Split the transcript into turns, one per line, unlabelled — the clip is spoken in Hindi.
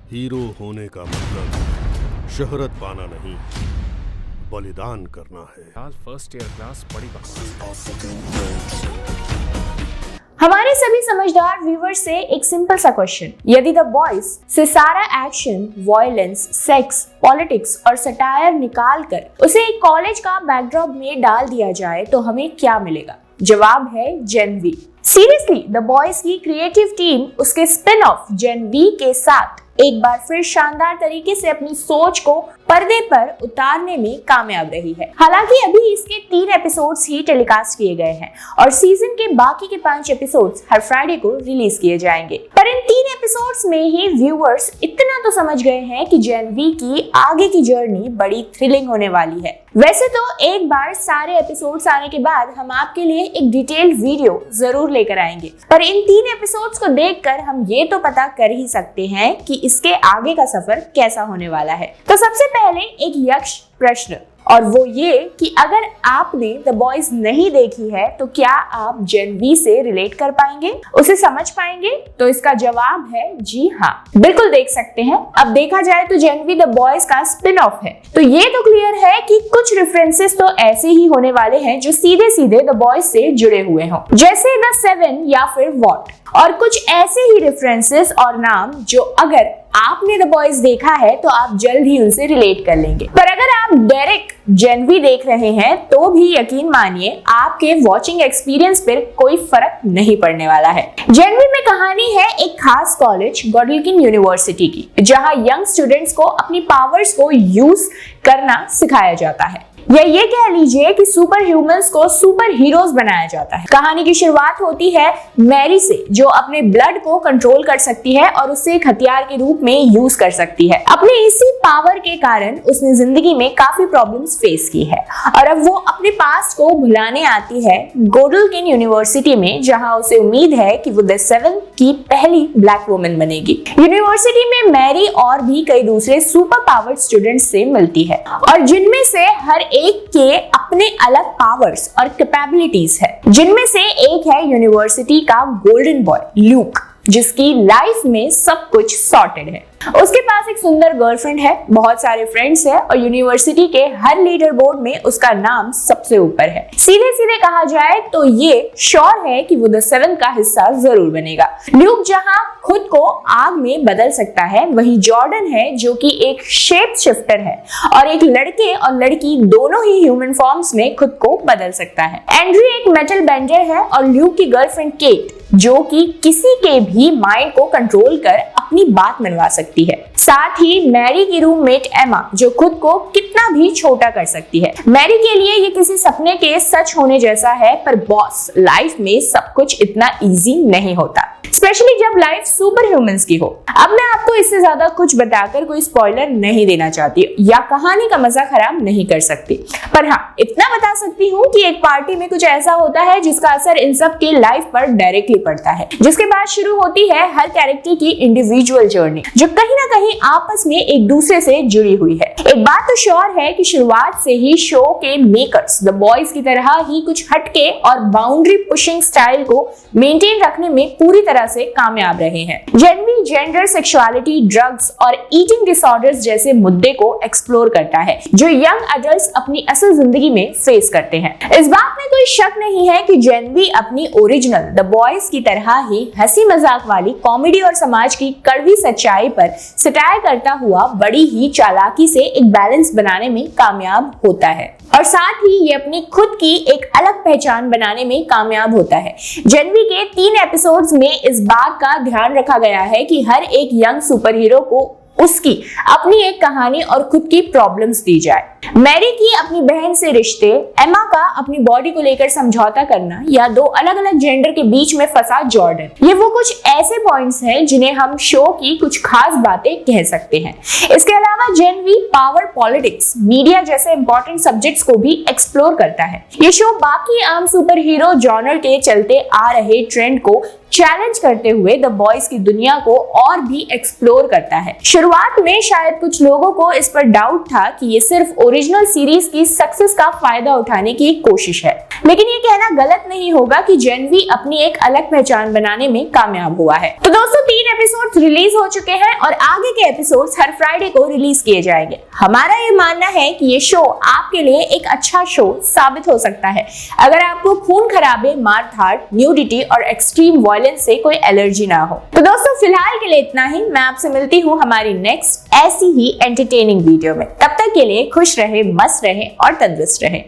हीरो होने का मतलब शोहरत पाना नहीं, बलिदान करना है।
आज फर्स्ट ईयर क्लास बड़ी बकवास।
हमारे सभी समझदार व्यूवर्स से एक सिंपल सा क्वेश्चन, यदि द बॉयज से सारा एक्शन, वायलेंस, सेक्स, पॉलिटिक्स और सटायर निकाल कर उसे एक कॉलेज का बैकड्रॉप में डाल दिया जाए तो हमें क्या मिलेगा? जवाब है जेन वी। सीरियसली, द बॉयज की क्रिएटिव टीम उसके स्पिन ऑफ जेन वी के साथ एक बार फिर शानदार तरीके से अपनी सोच को पर्दे पर उतारने में कामयाब रही है। हालांकि अभी इसके 3 एपिसोड्स ही टेलीकास्ट किए गए हैं और सीजन के बाकी के 5 एपिसोड्स हर फ्राइडे को रिलीज किए जाएंगे। पर इन 3 एपिसोड्स में ही व्यूअर्स इतना तो समझ गए हैं कि जेन वी की आगे की जर्नी बड़ी थ्रिलिंग होने वाली है। वैसे तो एक बार सारे एपिसोड्स आने के बाद हम आपके लिए एक डिटेल्ड वीडियो जरूर लेकर आएंगे, पर इन 3 एपिसोड्स को देखकर हम ये तो पता कर ही सकते हैं कि इसके आगे का सफर कैसा होने वाला है। तो सबसे पहले एक यक्ष प्रश्न, और वो ये कि अगर आपने द बॉयज नहीं देखी है तो क्या आप जेन वी से रिलेट कर पाएंगे, उसे समझ पाएंगे? तो इसका जवाब है जी हाँ, बिल्कुल देख सकते हैं। अब देखा जाए तो जेन वी द बॉयज का स्पिन ऑफ है, तो ये तो क्लियर है कि कुछ रेफरेंसेस तो ऐसे ही होने वाले हैं जो सीधे सीधे द बॉयज से जुड़े हुए हों, जैसे द 7 या फिर वॉट, और कुछ ऐसे ही रेफरेंसेस और नाम जो अगर आपने द बॉयज देखा है तो आप जल्द ही उनसे रिलेट कर लेंगे। पर अगर आप डायरेक्ट जेन वी देख रहे हैं तो भी यकीन मानिए आपके वॉचिंग एक्सपीरियंस पर कोई फर्क नहीं पड़ने वाला है। जेन वी में कहानी है एक खास कॉलेज गॉडल्किन यूनिवर्सिटी की, जहां यंग स्टूडेंट्स को अपनी पावर्स को यूज करना सिखाया जाता है, या ये कह लीजिए कि सुपर ह्यूमंस को सुपर हीरोज बनाया जाता है। कहानी की शुरुआत होती है मैरी से, जो अपने ब्लड को कंट्रोल कर सकती है और उसे एक हथियार के रूप में यूज कर सकती है। अपने इसी पावर के कारण उसने जिंदगी में काफी प्रॉब्लम्स फेस की है और अब वो अपने पास्ट को भुलाने आती है गॉडल्किन यूनिवर्सिटी में, जहां उसे उम्मीद है कि वो द 7 की पहली ब्लैक वुमन बनेगी। यूनिवर्सिटी में मैरी और भी कई दूसरे सुपर पावर्ड स्टूडेंट्स से मिलती है और जिनमें से हर एक के अपने अलग पावर्स और कैपेबिलिटीज है। जिनमें से एक है यूनिवर्सिटी का गोल्डन बॉय ल्यूक, जिसकी लाइफ में सब कुछ सॉर्टेड है। उसके पास एक सुंदर गर्लफ्रेंड है, बहुत सारे फ्रेंड्स है और यूनिवर्सिटी के हर लीडर बोर्ड में उसका नाम सबसे ऊपर है। सीधे सीधे कहा जाए तो ये श्योर है कि वो द 7 का हिस्सा जरूर बनेगा। ल्यूक जहां खुद को आग में बदल सकता है, वहीं जॉर्डन है जो कि एक शेप शिफ्टर है और एक लड़के और लड़की दोनों ही ह्यूमन फॉर्म्स में खुद को बदल सकता है। एंड्री एक मेटल बेंडर है और ल्यूक की गर्लफ्रेंड केट जो कि किसी के भी माइंड को कंट्रोल कर अपनी बात मनवा सकती है। साथ ही मैरी की रूममेट एमा जो खुद को कितना भी छोटा कर सकती है। मैरी के लिए ये किसी सपने के सच होने जैसा है, पर बॉस लाइफ में सब कुछ इतना इजी नहीं होता, स्पेशली जब लाइफ सुपर ह्यूमंस की हो। अब मैं आपको इससे ज्यादा कुछ बताकर कोई स्पॉइलर नहीं देना चाहती या कहानी का मजा खराब नहीं कर सकती, पर हाँ इतना बता सकती हूँ कि एक पार्टी में कुछ ऐसा होता है जिसका असर इन सब की लाइफ पर डायरेक्टली पड़ता है, जिसके बाद शुरू होती है हर कैरेक्टर की इंडिविजुअल जर्नी जो कहीं ना कहीं आपस में एक दूसरे से जुड़ी हुई है। एक बात तो श्योर है कि शुरुआत से ही शो के मेकर्स द बॉयज की तरह ही कुछ हटके और बाउंड्री पुशिंग स्टाइल को मेंटेन रखने में पूरी तरह से कामयाब रहे हैं। जेन वी जेंडर, सेक्सुअलिटी, ड्रग्स और ईटिंग डिसऑर्डर्स जैसे मुद्दे को एक्सप्लोर करता है जो यंग अडल्ट्स अपनी असल जिंदगी में फेस करते हैं। इस बात में कोई शक नहीं है कि जेन वी अपनी ओरिजिनल द बॉयज की तरह ही हंसी मजाक वाली कॉमेडी और समाज की कड़वी सच्चाई पर सटायर करता हुआ बड़ी ही चालाकी से एक बैलेंस बनाने में कामयाब होता है और साथ ही ये अपनी खुद की एक अलग पहचान बनाने में कामयाब होता है। जेन वी के 3 एपिसोड्स में इस बात का ध्यान रखा गया है कि हर एक यंग सुपर हीरो को उसकी अपनी एक कहानी और खुद की प्रॉब्लम्स दी जाए। मैरी की अपनी बहन से रिश्ते, एमा का अपनी बॉडी को लेकर समझौता करना या 2 अलग अलग जेंडर के बीच में फंसा जॉर्डन, ये वो कुछ ऐसे पॉइंट्स हैं जिन्हें हम शो की कुछ खास बातें कह सकते हैं। इसके अलावा जेन वी पावर, पॉलिटिक्स, मीडिया जैसे इंपॉर्टेंट सब्जेक्ट्स को भी एक्सप्लोर करता है। ये शो बाकी आम सुपर हीरो जॉनर के चलते आ रहे ट्रेंड को चैलेंज करते हुए द बॉयज की दुनिया को और भी एक्सप्लोर करता है। शुरुआत में शायद कुछ लोगों को इस पर डाउट था कि ये सिर्फ ओरिजिनल सीरीज की सक्सेस का फायदा उठाने की एक कोशिश है। लेकिन ये कहना गलत नहीं होगा कि जेन वी अपनी एक अलग पहचान बनाने में कामयाब हुआ है। तो दोस्तों 3 एपिसोड्स रिलीज हो चुके हैं और आगे के एपिसोड्स हर फ्राइडे को रिलीज किए जाएंगे। हमारा ये मानना है कि ये शो आपके लिए एक अच्छा शो साबित हो सकता है अगर आपको खून खराबे, मारधाड़, न्यूडिटी और एक्सट्रीम वायलेंस से कोई एलर्जी ना हो। तो दोस्तों फिलहाल के लिए इतना ही। मैं आपसे मिलती हूँ हमारी नेक्स्ट ऐसी ही एंटरटेनिंग वीडियो में। तब तक के लिए खुश रहे, मस्त रहे और तंदुरुस्त रहे।